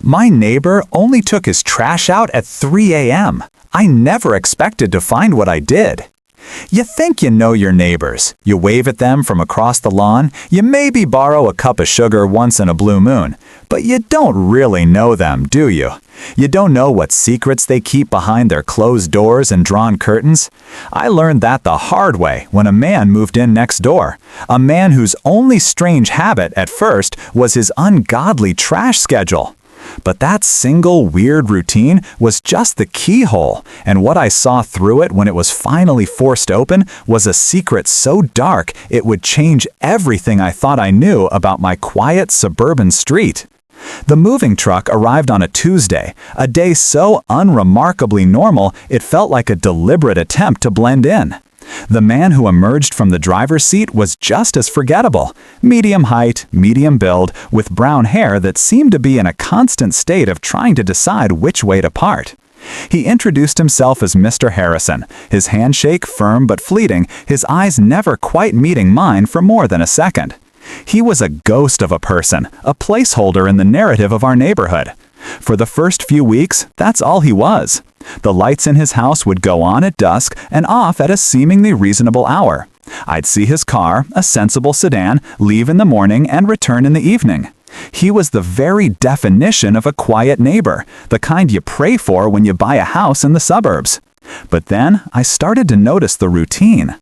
My neighbor only took his trash out at 3 a.m. I never expected to find what I did. You think you know your neighbors. You wave at them from across the lawn. You maybe borrow a cup of sugar once in a blue moon. But you don't really know them, do you? You don't know what secrets they keep behind their closed doors and drawn curtains. I learned that the hard way when a man moved in next door. A man whose only strange habit at first was his ungodly trash schedule. But that single weird routine was just the keyhole, and what I saw through it when it was finally forced open was a secret so dark it would change everything I thought I knew about my quiet suburban street. The moving truck arrived on a Tuesday, a day so unremarkably normal it felt like a deliberate attempt to blend in. The man who emerged from the driver's seat was just as forgettable. Medium height, medium build, with brown hair that seemed to be in a constant state of trying to decide which way to part. He introduced himself as Mr. Harrison, his handshake firm but fleeting, his eyes never quite meeting mine for more than a second. He was a ghost of a person, a placeholder in the narrative of our neighborhood. For the first few weeks, that's all he was. The lights in his house would go on at dusk and off at a seemingly reasonable hour. I'd see his car, a sensible sedan, leave in the morning and return in the evening. He was the very definition of a quiet neighbor, the kind you pray for when you buy a house in the suburbs. But then I started to notice the routine.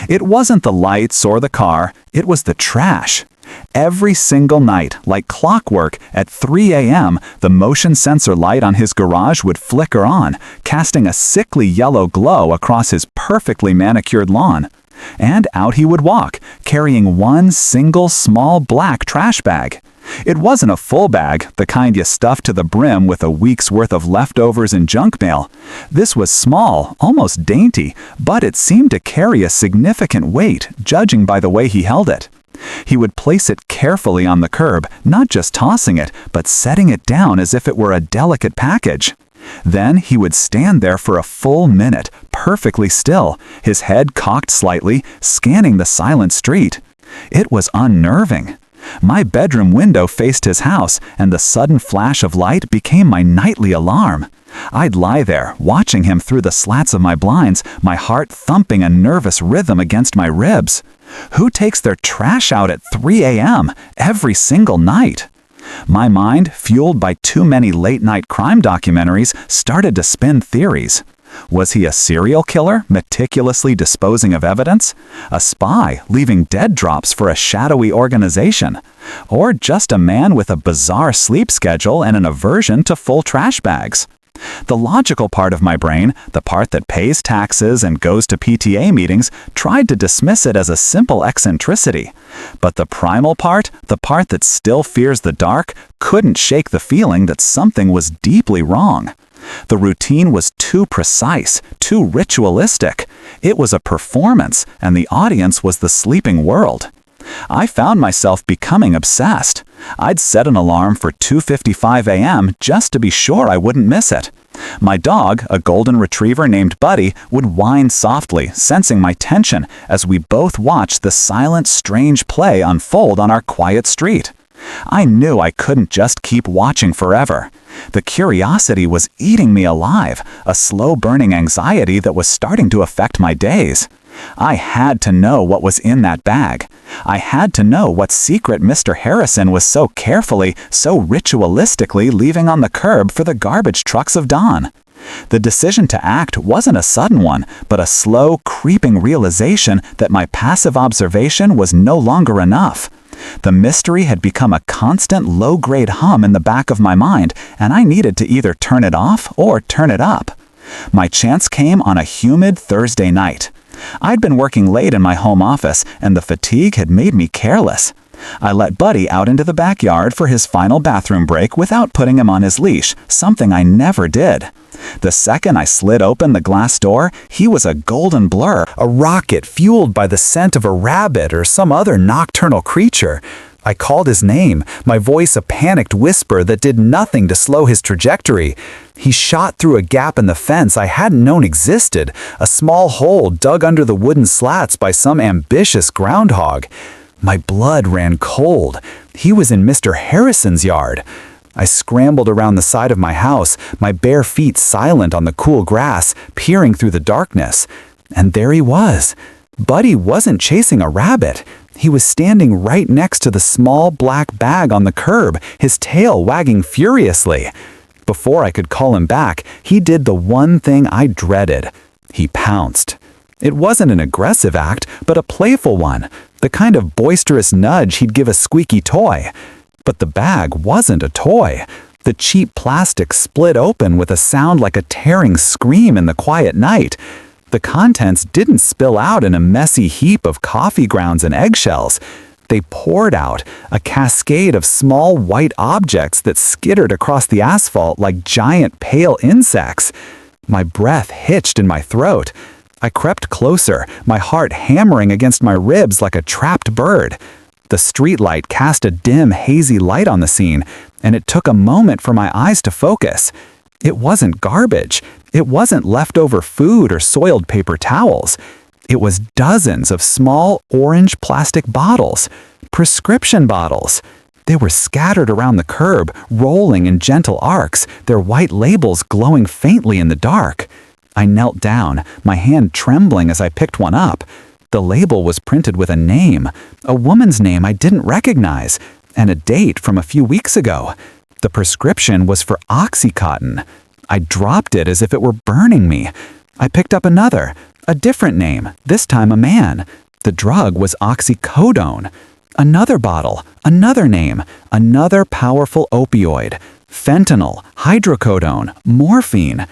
It wasn't the lights or the car, it was the trash. Every single night, like clockwork, at 3 a.m., the motion sensor light on his garage would flicker on, casting a sickly yellow glow across his perfectly manicured lawn. And out he would walk, carrying one single small black trash bag. It wasn't a full bag, the kind you stuff to the brim with a week's worth of leftovers and junk mail. This was small, almost dainty, but it seemed to carry a significant weight, judging by the way he held it. He would place it carefully on the curb, not just tossing it, but setting it down as if it were a delicate package. Then he would stand there for a full minute, perfectly still, his head cocked slightly, scanning the silent street. It was unnerving. My bedroom window faced his house, and the sudden flash of light became my nightly alarm. I'd lie there, watching him through the slats of my blinds, my heart thumping a nervous rhythm against my ribs. Who takes their trash out at 3 a.m. every single night? My mind, fueled by too many late-night crime documentaries, started to spin theories. Was he a serial killer, meticulously disposing of evidence? A spy, leaving dead drops for a shadowy organization? Or just a man with a bizarre sleep schedule and an aversion to full trash bags? The logical part of my brain, the part that pays taxes and goes to PTA meetings, tried to dismiss it as a simple eccentricity. But the primal part, the part that still fears the dark, couldn't shake the feeling that something was deeply wrong. The routine was too precise, too ritualistic. It was a performance, and the audience was the sleeping world. I found myself becoming obsessed. I'd set an alarm for 2:55 a.m. just to be sure I wouldn't miss it. My dog, a golden retriever named Buddy, would whine softly, sensing my tension as we both watched the silent, strange play unfold on our quiet street. I knew I couldn't just keep watching forever. The curiosity was eating me alive, a slow-burning anxiety that was starting to affect my days. I had to know what was in that bag. I had to know what secret Mr. Harrison was so carefully, so ritualistically leaving on the curb for the garbage trucks of dawn. The decision to act wasn't a sudden one, but a slow, creeping realization that my passive observation was no longer enough. The mystery had become a constant low-grade hum in the back of my mind, and I needed to either turn it off or turn it up. My chance came on a humid Thursday night. I'd been working late in my home office, and the fatigue had made me careless. I let Buddy out into the backyard for his final bathroom break without putting him on his leash, something I never did. The second I slid open the glass door, he was a golden blur, a rocket fueled by the scent of a rabbit or some other nocturnal creature. I called his name, my voice a panicked whisper that did nothing to slow his trajectory. He shot through a gap in the fence I hadn't known existed, a small hole dug under the wooden slats by some ambitious groundhog. My blood ran cold. He was in Mr. Harrison's yard. I scrambled around the side of my house, my bare feet silent on the cool grass, peering through the darkness. And there he was. Buddy wasn't chasing a rabbit. He was standing right next to the small black bag on the curb, his tail wagging furiously. Before I could call him back, he did the one thing I dreaded. He pounced. It wasn't an aggressive act, but a playful one, the kind of boisterous nudge he'd give a squeaky toy. But the bag wasn't a toy. The cheap plastic split open with a sound like a tearing scream in the quiet night. The contents didn't spill out in a messy heap of coffee grounds and eggshells. They poured out, a cascade of small white objects that skittered across the asphalt like giant pale insects. My breath hitched in my throat. I crept closer, my heart hammering against my ribs like a trapped bird. The streetlight cast a dim, hazy light on the scene, and it took a moment for my eyes to focus. It wasn't garbage. It wasn't leftover food or soiled paper towels. It was dozens of small orange plastic bottles, prescription bottles. They were scattered around the curb, rolling in gentle arcs, their white labels glowing faintly in the dark. I knelt down, my hand trembling as I picked one up. The label was printed with a name, a woman's name I didn't recognize, and a date from a few weeks ago. The prescription was for Oxycontin. I dropped it as if it were burning me. I picked up another, a different name, this time a man. The drug was oxycodone. Another bottle, another name, another powerful opioid. Fentanyl, hydrocodone, morphine.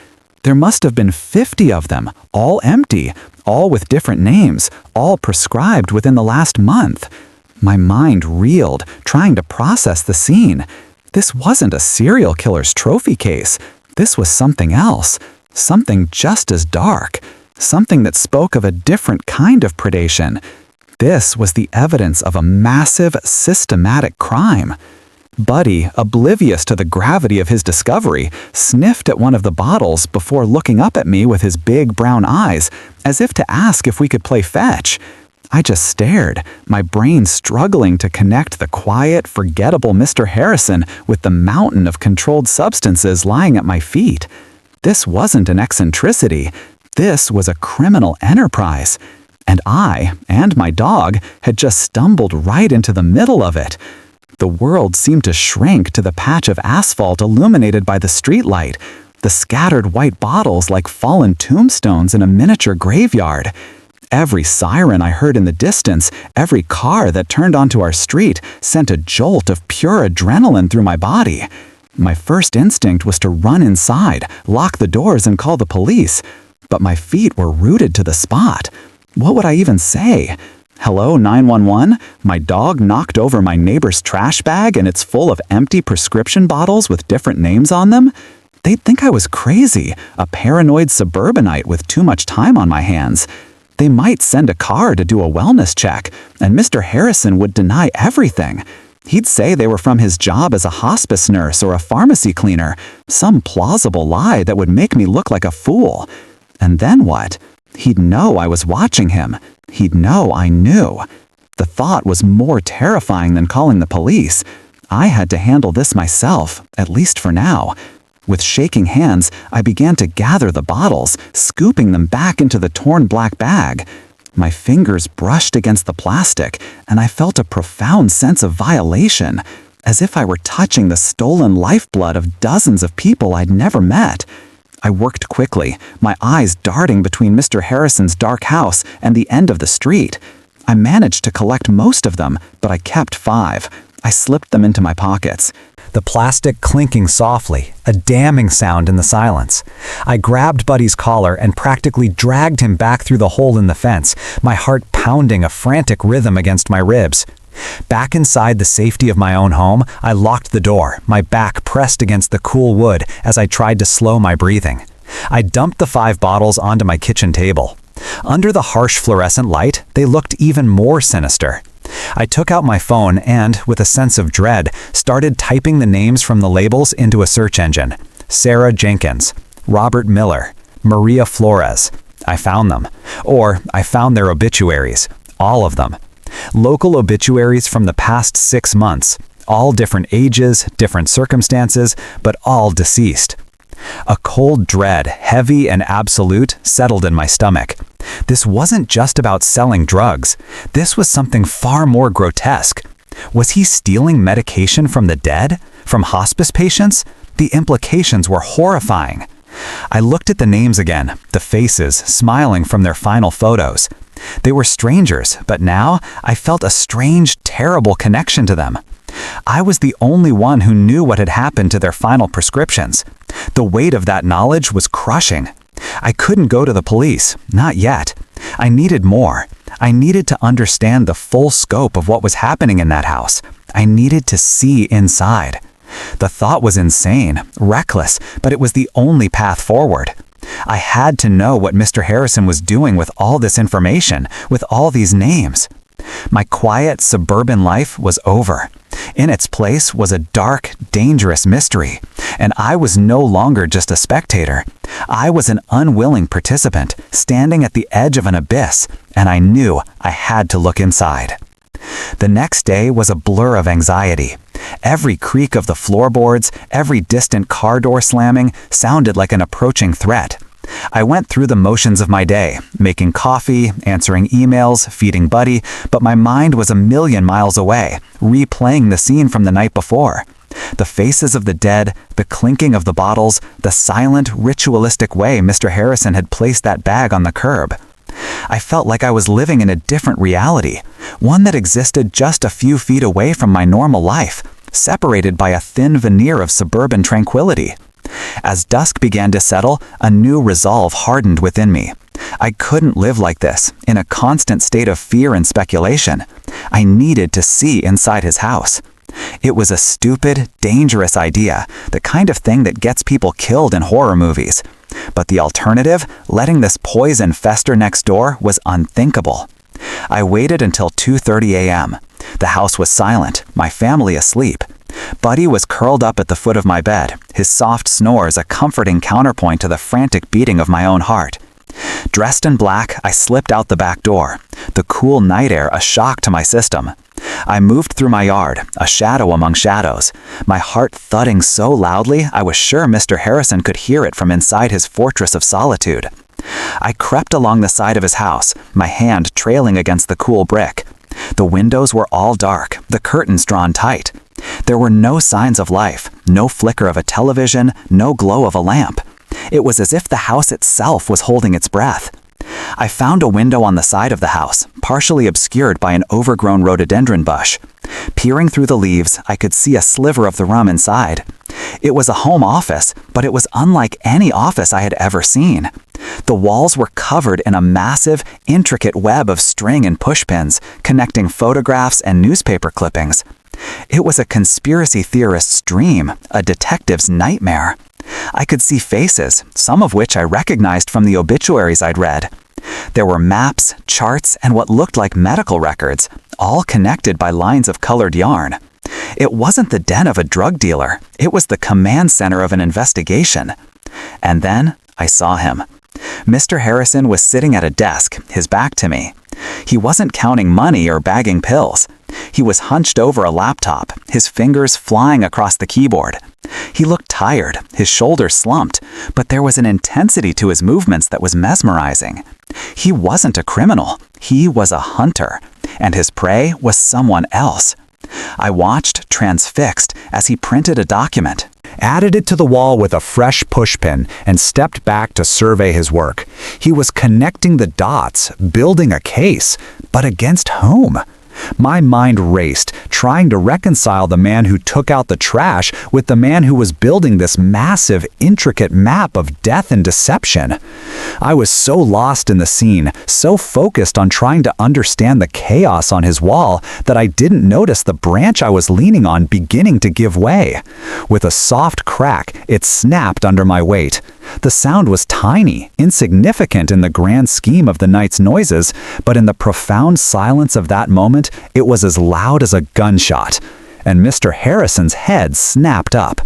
There must have been 50 of them, all empty, all with different names, all prescribed within the last month. My mind reeled, trying to process the scene. This wasn't a serial killer's trophy case. This was something else, something just as dark, something that spoke of a different kind of predation. This was the evidence of a massive, systematic crime. Buddy, oblivious to the gravity of his discovery, sniffed at one of the bottles before looking up at me with his big brown eyes, as if to ask if we could play fetch. I just stared, my brain struggling to connect the quiet, forgettable Mr. Harrison with the mountain of controlled substances lying at my feet. This wasn't an eccentricity. This was a criminal enterprise. And I, and my dog, had just stumbled right into the middle of it. The world seemed to shrink to the patch of asphalt illuminated by the streetlight, the scattered white bottles like fallen tombstones in a miniature graveyard. Every siren I heard in the distance, every car that turned onto our street, sent a jolt of pure adrenaline through my body. My first instinct was to run inside, lock the doors, and call the police. But my feet were rooted to the spot. What would I even say? Hello, 911? My dog knocked over my neighbor's trash bag and it's full of empty prescription bottles with different names on them? They'd think I was crazy, a paranoid suburbanite with too much time on my hands. They might send a car to do a wellness check, and Mr. Harrison would deny everything. He'd say they were from his job as a hospice nurse or a pharmacy cleaner, some plausible lie that would make me look like a fool. And then what? He'd know I was watching him. He'd know I knew. The thought was more terrifying than calling the police. I had to handle this myself, at least for now. With shaking hands, I began to gather the bottles, scooping them back into the torn black bag. My fingers brushed against the plastic, and I felt a profound sense of violation, as if I were touching the stolen lifeblood of dozens of people I'd never met. I worked quickly, my eyes darting between Mr. Harrison's dark house and the end of the street. I managed to collect most of them, but I kept 5. I slipped them into my pockets. The plastic clinking softly, a damning sound in the silence. I grabbed Buddy's collar and practically dragged him back through the hole in the fence, my heart pounding a frantic rhythm against my ribs. Back inside the safety of my own home, I locked the door, my back pressed against the cool wood as I tried to slow my breathing. I dumped the 5 bottles onto my kitchen table. Under the harsh fluorescent light, they looked even more sinister. I took out my phone and, with a sense of dread, started typing the names from the labels into a search engine. Sarah Jenkins, Robert Miller, Maria Flores. I found them. Or I found their obituaries. All of them. Local obituaries from the past 6 months. All different ages, different circumstances, but all deceased. A cold dread, heavy and absolute, settled in my stomach. This wasn't just about selling drugs. This was something far more grotesque. Was he stealing medication from the dead? From hospice patients? The implications were horrifying. I looked at the names again, the faces, smiling from their final photos. They were strangers, but now I felt a strange, terrible connection to them. I was the only one who knew what had happened to their final prescriptions. The weight of that knowledge was crushing. I couldn't go to the police, not yet. I needed more. I needed to understand the full scope of what was happening in that house. I needed to see inside. The thought was insane, reckless, but it was the only path forward. I had to know what Mr. Harrison was doing with all this information, with all these names. My quiet, suburban life was over. In its place was a dark, dangerous mystery, and I was no longer just a spectator. I was an unwilling participant, standing at the edge of an abyss, and I knew I had to look inside. The next day was a blur of anxiety. Every creak of the floorboards, every distant car door slamming sounded like an approaching threat. I went through the motions of my day, making coffee, answering emails, feeding Buddy, but my mind was a million miles away, replaying the scene from the night before. The faces of the dead, the clinking of the bottles, the silent, ritualistic way Mr. Harrison had placed that bag on the curb. I felt like I was living in a different reality, one that existed just a few feet away from my normal life, separated by a thin veneer of suburban tranquility. As dusk began to settle, a new resolve hardened within me. I couldn't live like this, in a constant state of fear and speculation. I needed to see inside his house. It was a stupid, dangerous idea, the kind of thing that gets people killed in horror movies. But the alternative, letting this poison fester next door, was unthinkable. I waited until 2:30 a.m. The house was silent, my family asleep. Buddy was curled up at the foot of my bed, his soft snores a comforting counterpoint to the frantic beating of my own heart. Dressed in black, I slipped out the back door, the cool night air a shock to my system. I moved through my yard, a shadow among shadows, my heart thudding so loudly I was sure Mr. Harrison could hear it from inside his fortress of solitude. I crept along the side of his house, my hand trailing against the cool brick. The windows were all dark, the curtains drawn tight. There were no signs of life, no flicker of a television, no glow of a lamp. It was as if the house itself was holding its breath. I found a window on the side of the house, partially obscured by an overgrown rhododendron bush. Peering through the leaves, I could see a sliver of the room inside. It was a home office, but it was unlike any office I had ever seen. The walls were covered in a massive, intricate web of string and pushpins, connecting photographs and newspaper clippings. It was a conspiracy theorist's dream, a detective's nightmare. I could see faces, some of which I recognized from the obituaries I'd read. There were maps, charts, and what looked like medical records, all connected by lines of colored yarn. It wasn't the den of a drug dealer, it was the command center of an investigation. And then I saw him. Mr. Harrison was sitting at a desk, his back to me. He wasn't counting money or bagging pills. He was hunched over a laptop, his fingers flying across the keyboard. He looked tired, his shoulders slumped, but there was an intensity to his movements that was mesmerizing. He wasn't a criminal, he was a hunter, and his prey was someone else. I watched, transfixed, as he printed a document, added it to the wall with a fresh pushpin, and stepped back to survey his work. He was connecting the dots, building a case, but against whom? My mind raced, trying to reconcile the man who took out the trash with the man who was building this massive, intricate map of death and deception. I was so lost in the scene, so focused on trying to understand the chaos on his wall, that I didn't notice the branch I was leaning on beginning to give way. With a soft crack, it snapped under my weight. The sound was tiny, insignificant in the grand scheme of the night's noises, but in the profound silence of that moment, it was as loud as a gunshot. And Mr. Harrison's head snapped up.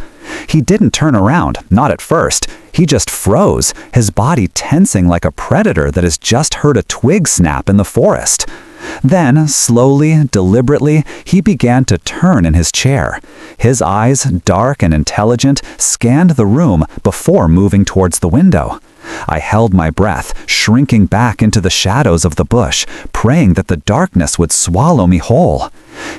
He didn't turn around, not at first. He just froze, his body tensing like a predator that has just heard a twig snap in the forest. Then, slowly, deliberately, he began to turn in his chair. His eyes, dark and intelligent, scanned the room before moving towards the window. I held my breath, shrinking back into the shadows of the bush, praying that the darkness would swallow me whole.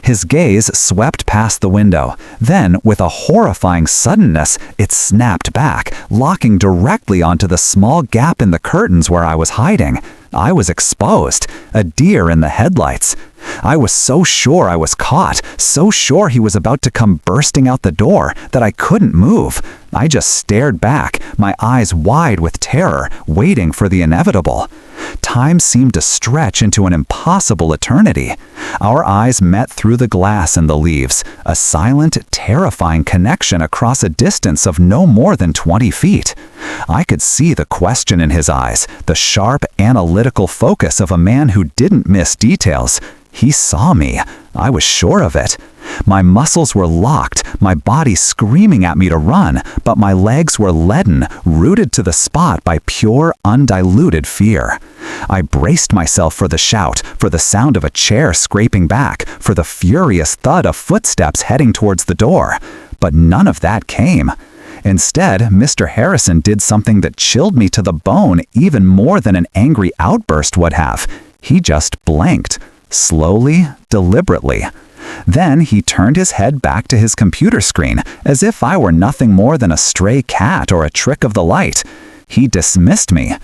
His gaze swept past the window. Then, with a horrifying suddenness, it snapped back, locking directly onto the small gap in the curtains where I was hiding. I was exposed, a deer in the headlights. I was so sure I was caught, so sure he was about to come bursting out the door, that I couldn't move. I just stared back, my eyes wide with terror, waiting for the inevitable. Time seemed to stretch into an impossible eternity. Our eyes met through the glass and the leaves, a silent, terrifying connection across a distance of no more than 20 feet. I could see the question in his eyes, the sharp, analytical focus of a man who didn't miss details. He saw me. I was sure of it. My muscles were locked, my body screaming at me to run, but my legs were leaden, rooted to the spot by pure, undiluted fear. I braced myself for the shout, for the sound of a chair scraping back, for the furious thud of footsteps heading towards the door. But none of that came. Instead, Mr. Harrison did something that chilled me to the bone even more than an angry outburst would have. He just blanked. Slowly, deliberately. Then he turned his head back to his computer screen, as if I were nothing more than a stray cat or a trick of the light. He dismissed me.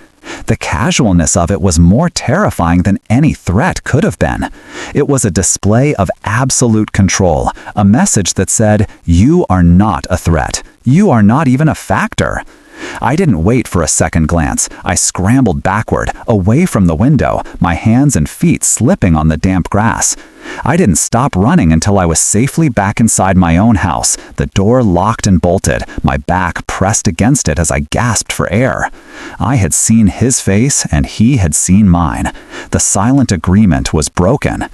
The casualness of it was more terrifying than any threat could have been. It was a display of absolute control, a message that said, "You are not a threat. You are not even a factor." I didn't wait for a second glance. I scrambled backward, away from the window, my hands and feet slipping on the damp grass. I didn't stop running until I was safely back inside my own house, the door locked and bolted, my back pressed against it as I gasped for air. I had seen his face and he had seen mine. The silent agreement was broken.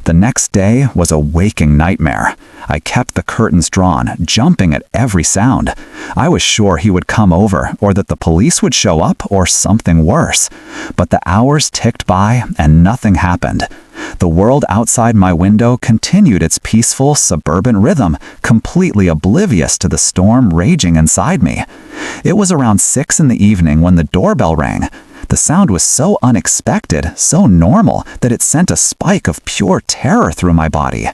The next day was a waking nightmare. I kept the curtains drawn, jumping at every sound. I was sure he would come over, or that the police would show up, or something worse. But the hours ticked by, and nothing happened. The world outside my window continued its peaceful, suburban rhythm, completely oblivious to the storm raging inside me. It was around 6 in the evening when the doorbell rang. The sound was so unexpected, so normal, that it sent a spike of pure terror through my body.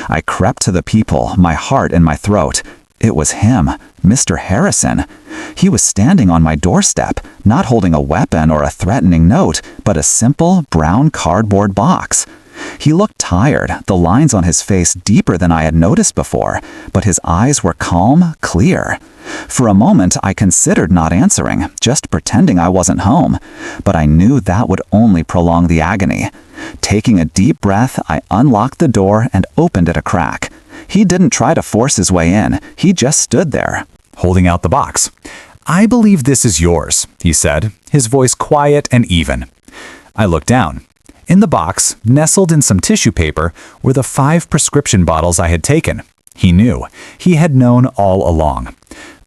I crept to the peephole, my heart in my throat. It was him, Mr. Harrison. He was standing on my doorstep, not holding a weapon or a threatening note, but a simple, brown cardboard box. He looked tired, the lines on his face deeper than I had noticed before, but his eyes were calm, clear. For a moment, I considered not answering, just pretending I wasn't home, but I knew that would only prolong the agony. Taking a deep breath, I unlocked the door and opened it a crack. He didn't try to force his way in, he just stood there, holding out the box. "I believe this is yours," he said, his voice quiet and even. I looked down. In the box, nestled in some tissue paper, were the 5 prescription bottles I had taken. He knew. He had known all along.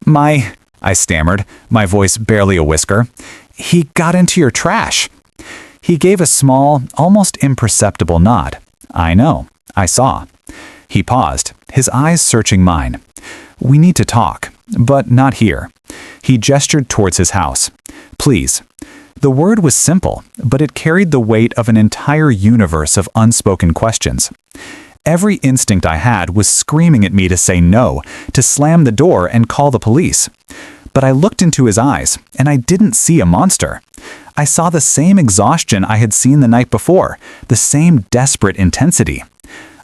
I stammered, my voice barely a whisper. "He got into your trash." He gave a small, almost imperceptible nod. "I know. I saw." He paused, his eyes searching mine. "We need to talk, but not here." He gestured towards his house. "Please." The word was simple, but it carried the weight of an entire universe of unspoken questions. Every instinct I had was screaming at me to say no, to slam the door and call the police. But I looked into his eyes, and I didn't see a monster. I saw the same exhaustion I had seen the night before, the same desperate intensity.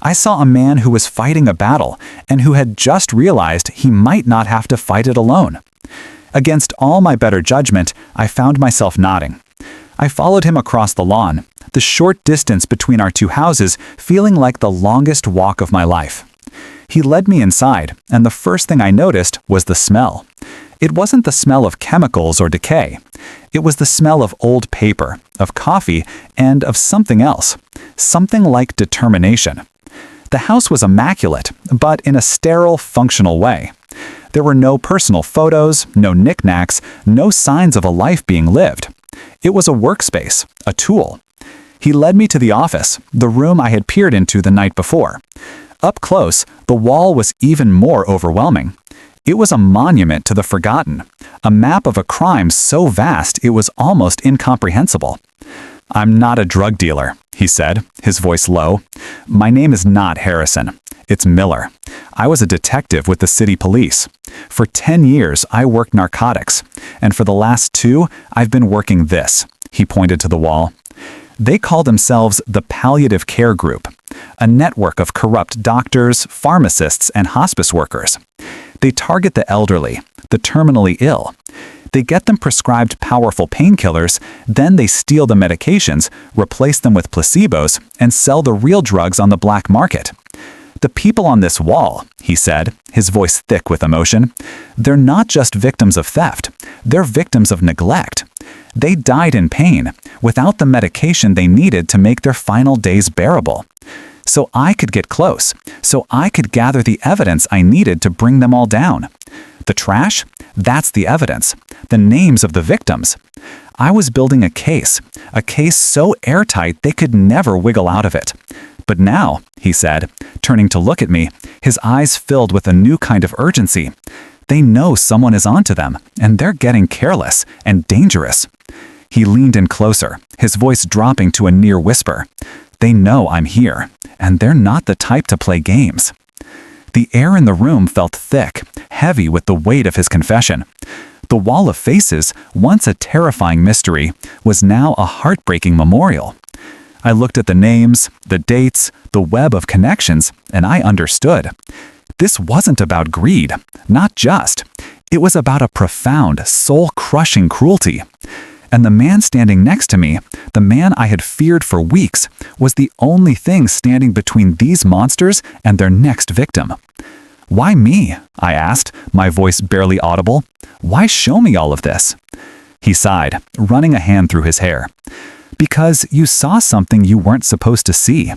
I saw a man who was fighting a battle, and who had just realized he might not have to fight it alone. Against all my better judgment, I found myself nodding. I followed him across the lawn, the short distance between our 2 houses feeling like the longest walk of my life. He led me inside, and the first thing I noticed was the smell. It wasn't the smell of chemicals or decay. It was the smell of old paper, of coffee, and of something else. Something like determination. The house was immaculate, but in a sterile, functional way. There were no personal photos, no knickknacks, no signs of a life being lived. It was a workspace, a tool. He led me to the office, the room I had peered into the night before. Up close, the wall was even more overwhelming. It was a monument to the forgotten, a map of a crime so vast it was almost incomprehensible. "I'm not a drug dealer," he said, his voice low. "My name is not Harrison. It's Miller. I was a detective with the city police. For 10 years, I worked narcotics, and for the last 2, I've been working this." He pointed to the wall. They call themselves the Palliative Care Group, a network of corrupt doctors, pharmacists, and hospice workers. They target the elderly, the terminally ill. They get them prescribed powerful painkillers, then they steal the medications, replace them with placebos, and sell the real drugs on the black market. "The people on this wall," he said, his voice thick with emotion, "they're not just victims of theft, they're victims of neglect. They died in pain, without the medication they needed to make their final days bearable. So I could get close, so I could gather the evidence I needed to bring them all down. The trash? That's the evidence, the names of the victims. I was building a case so airtight they could never wiggle out of it. But now," he said, turning to look at me, his eyes filled with a new kind of urgency, "they know someone is onto them, and they're getting careless and dangerous." He leaned in closer, his voice dropping to a near whisper. "They know I'm here, and they're not the type to play games." The air in the room felt thick, heavy with the weight of his confession. The wall of faces, once a terrifying mystery, was now a heartbreaking memorial. I looked at the names, the dates, the web of connections, and I understood. This wasn't about greed, not just. It was about a profound, soul-crushing cruelty. And the man standing next to me, the man I had feared for weeks, was the only thing standing between these monsters and their next victim. "Why me?" I asked, my voice barely audible. "Why show me all of this?" He sighed, running a hand through his hair. "Because you saw something you weren't supposed to see,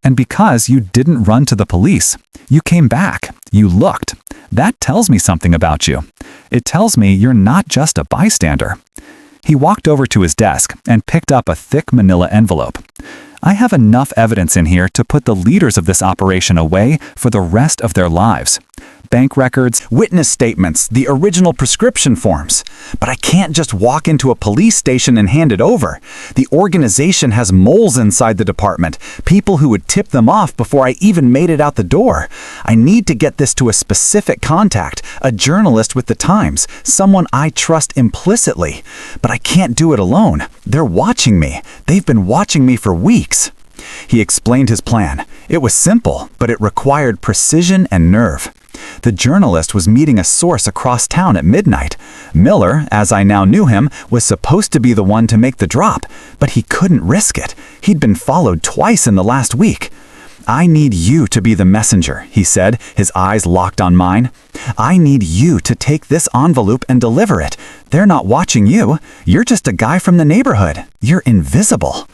and because you didn't run to the police. You came back. You looked. That tells me something about you. It tells me you're not just a bystander." He walked over to his desk and picked up a thick manila envelope. "I have enough evidence in here to put the leaders of this operation away for the rest of their lives. Bank records, witness statements, the original prescription forms. But I can't just walk into a police station and hand it over. The organization has moles inside the department, people who would tip them off before I even made it out the door. I need to get this to a specific contact, a journalist with the Times, someone I trust implicitly. But I can't do it alone. They're watching me. They've been watching me for weeks." He explained his plan. It was simple, but it required precision and nerve. The journalist was meeting a source across town at midnight. Miller, as I now knew him, was supposed to be the one to make the drop, but he couldn't risk it. He'd been followed twice in the last week. "I need you to be the messenger," he said, his eyes locked on mine. "I need you to take this envelope and deliver it. They're not watching you. You're just a guy from the neighborhood. You're invisible."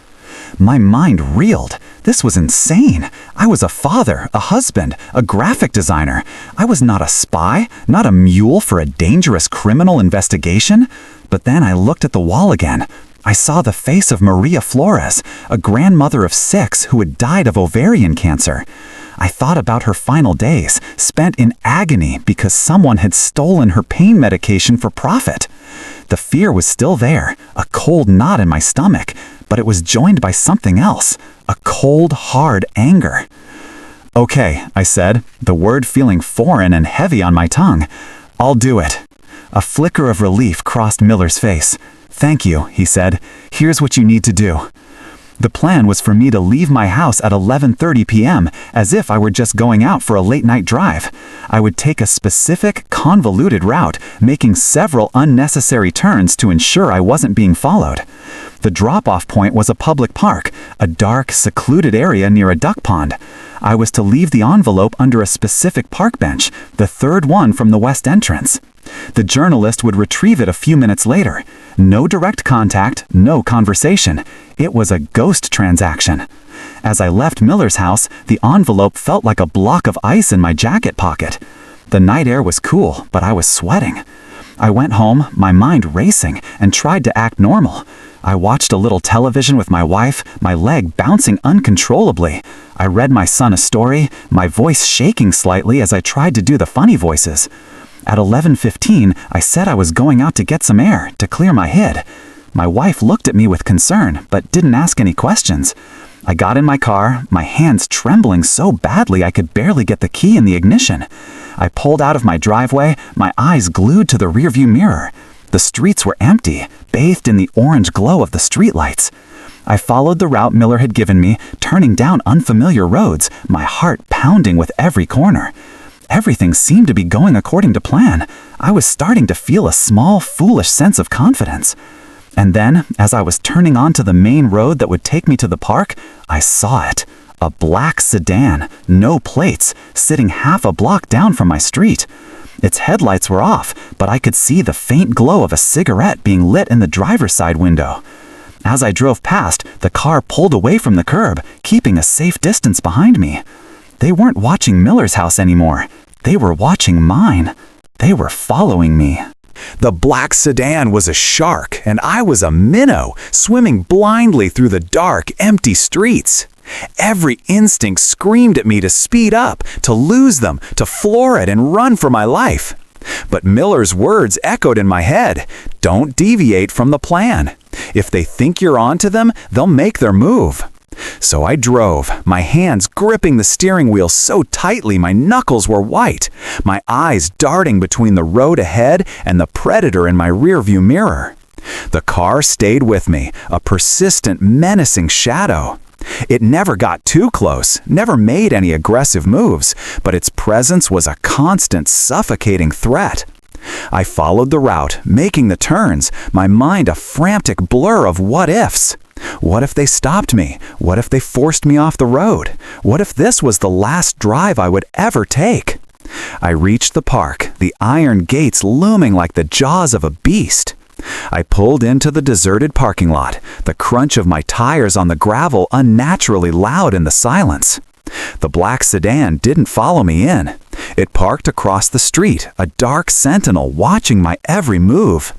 My mind reeled. This was insane. I was a father, a husband, a graphic designer. I was not a spy, not a mule for a dangerous criminal investigation. But then I looked at the wall again. I saw the face of Maria Flores, a grandmother of 6 who had died of ovarian cancer. I thought about her final days, spent in agony because someone had stolen her pain medication for profit. The fear was still there, a cold knot in my stomach, but it was joined by something else, a cold, hard anger. "Okay," I said, the word feeling foreign and heavy on my tongue. "I'll do it." A flicker of relief crossed Miller's face. "Thank you," he said. "Here's what you need to do." The plan was for me to leave my house at 11:30 p.m., as if I were just going out for a late-night drive. I would take a specific, convoluted route, making several unnecessary turns to ensure I wasn't being followed. The drop-off point was a public park, a dark, secluded area near a duck pond. I was to leave the envelope under a specific park bench, the third one from the west entrance. The journalist would retrieve it a few minutes later. No direct contact, no conversation. It was a ghost transaction. As I left Miller's house, the envelope felt like a block of ice in my jacket pocket. The night air was cool, but I was sweating. I went home, my mind racing, and tried to act normal. I watched a little television with my wife, my leg bouncing uncontrollably. I read my son a story, my voice shaking slightly as I tried to do the funny voices. At 11:15, I said I was going out to get some air, to clear my head. My wife looked at me with concern, but didn't ask any questions. I got in my car, my hands trembling so badly I could barely get the key in the ignition. I pulled out of my driveway, my eyes glued to the rearview mirror. The streets were empty, bathed in the orange glow of the streetlights. I followed the route Miller had given me, turning down unfamiliar roads, my heart pounding with every corner. Everything seemed to be going according to plan. I was starting to feel a small, foolish sense of confidence. And then, as I was turning onto the main road that would take me to the park, I saw it. A black sedan, no plates, sitting half a block down from my street. Its headlights were off, but I could see the faint glow of a cigarette being lit in the driver's side window. As I drove past, the car pulled away from the curb, keeping a safe distance behind me. They weren't watching Miller's house anymore. They were watching mine. They were following me. The black sedan was a shark, and I was a minnow, swimming blindly through the dark, empty streets. Every instinct screamed at me to speed up, to lose them, to floor it and run for my life. But Miller's words echoed in my head. Don't deviate from the plan. If they think you're onto them, they'll make their move. So I drove, my hands gripping the steering wheel so tightly my knuckles were white, my eyes darting between the road ahead and the predator in my rearview mirror. The car stayed with me, a persistent, menacing shadow. It never got too close, never made any aggressive moves, but its presence was a constant, suffocating threat. I followed the route, making the turns, my mind a frantic blur of what-ifs. What if they stopped me? What if they forced me off the road? What if this was the last drive I would ever take? I reached the park, the iron gates looming like the jaws of a beast. I pulled into the deserted parking lot, the crunch of my tires on the gravel unnaturally loud in the silence. The black sedan didn't follow me in. It parked across the street, a dark sentinel watching my every move.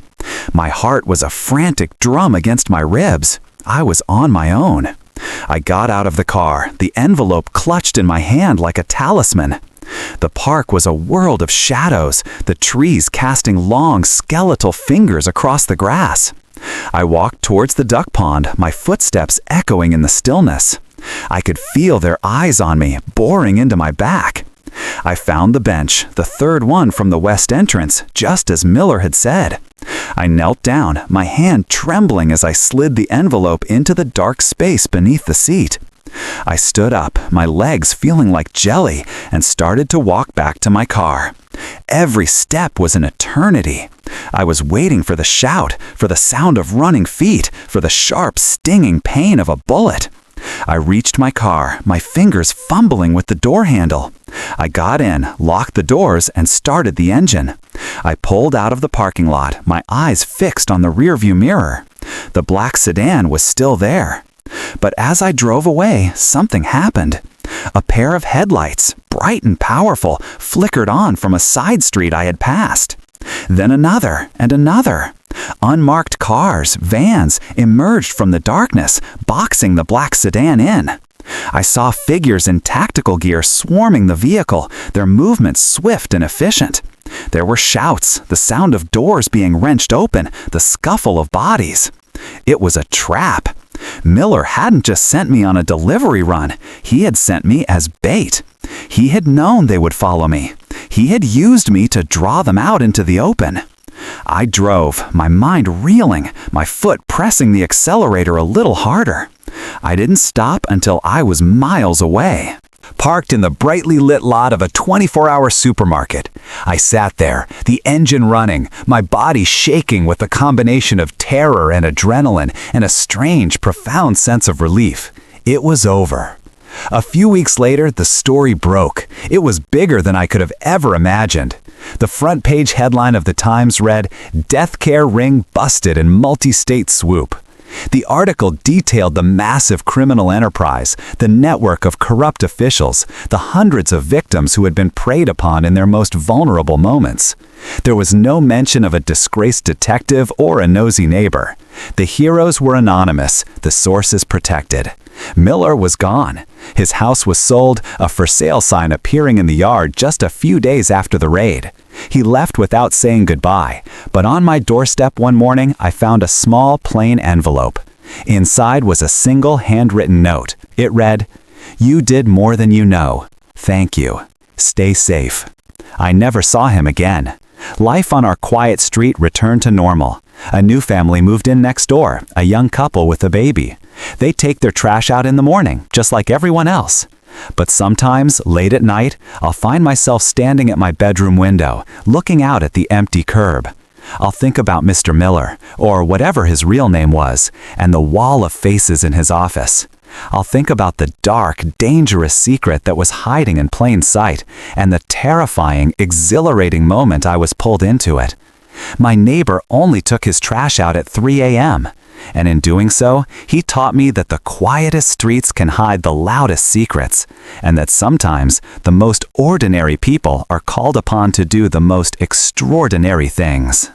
My heart was a frantic drum against my ribs. I was on my own. I got out of the car, the envelope clutched in my hand like a talisman. The park was a world of shadows, the trees casting long, skeletal fingers across the grass. I walked towards the duck pond, my footsteps echoing in the stillness. I could feel their eyes on me, boring into my back. I found the bench, the third one from the west entrance, just as Miller had said. I knelt down, my hand trembling as I slid the envelope into the dark space beneath the seat. I stood up, my legs feeling like jelly, and started to walk back to my car. Every step was an eternity. I was waiting for the shout, for the sound of running feet, for the sharp, stinging pain of a bullet. I reached my car, my fingers fumbling with the door handle. I got in, locked the doors, and started the engine. I pulled out of the parking lot, my eyes fixed on the rearview mirror. The black sedan was still there. But as I drove away, something happened. A pair of headlights, bright and powerful, flickered on from a side street I had passed. Then another and another. Unmarked cars, vans, emerged from the darkness, boxing the black sedan in. I saw figures in tactical gear swarming the vehicle, their movements swift and efficient. There were shouts, the sound of doors being wrenched open, the scuffle of bodies. It was a trap. Miller hadn't just sent me on a delivery run. He had sent me as bait. He had known they would follow me. He had used me to draw them out into the open. I drove, my mind reeling, my foot pressing the accelerator a little harder. I didn't stop until I was miles away. Parked in the brightly lit lot of a 24-hour supermarket, I sat there, the engine running, my body shaking with a combination of terror and adrenaline and a strange, profound sense of relief. It was over. A few weeks later, the story broke. It was bigger than I could have ever imagined. The front page headline of the Times read, "Death Care Ring Busted in Multi-State Swoop." The article detailed the massive criminal enterprise, the network of corrupt officials, the hundreds of victims who had been preyed upon in their most vulnerable moments. There was no mention of a disgraced detective or a nosy neighbor. The heroes were anonymous, the sources protected. Miller was gone. His house was sold, a for sale sign appearing in the yard just a few days after the raid. He left without saying goodbye, but on my doorstep one morning I found a small, plain envelope. Inside was a single handwritten note. It read, "You did more than you know. Thank you. Stay safe." I never saw him again. Life on our quiet street returned to normal. A new family moved in next door, a young couple with a baby. They take their trash out in the morning, just like everyone else. But sometimes, late at night, I'll find myself standing at my bedroom window, looking out at the empty curb. I'll think about Mr. Miller, or whatever his real name was, and the wall of faces in his office. I'll think about the dark, dangerous secret that was hiding in plain sight, and the terrifying, exhilarating moment I was pulled into it. My neighbor only took his trash out at 3 a.m., and in doing so, he taught me that the quietest streets can hide the loudest secrets, and that sometimes the most ordinary people are called upon to do the most extraordinary things.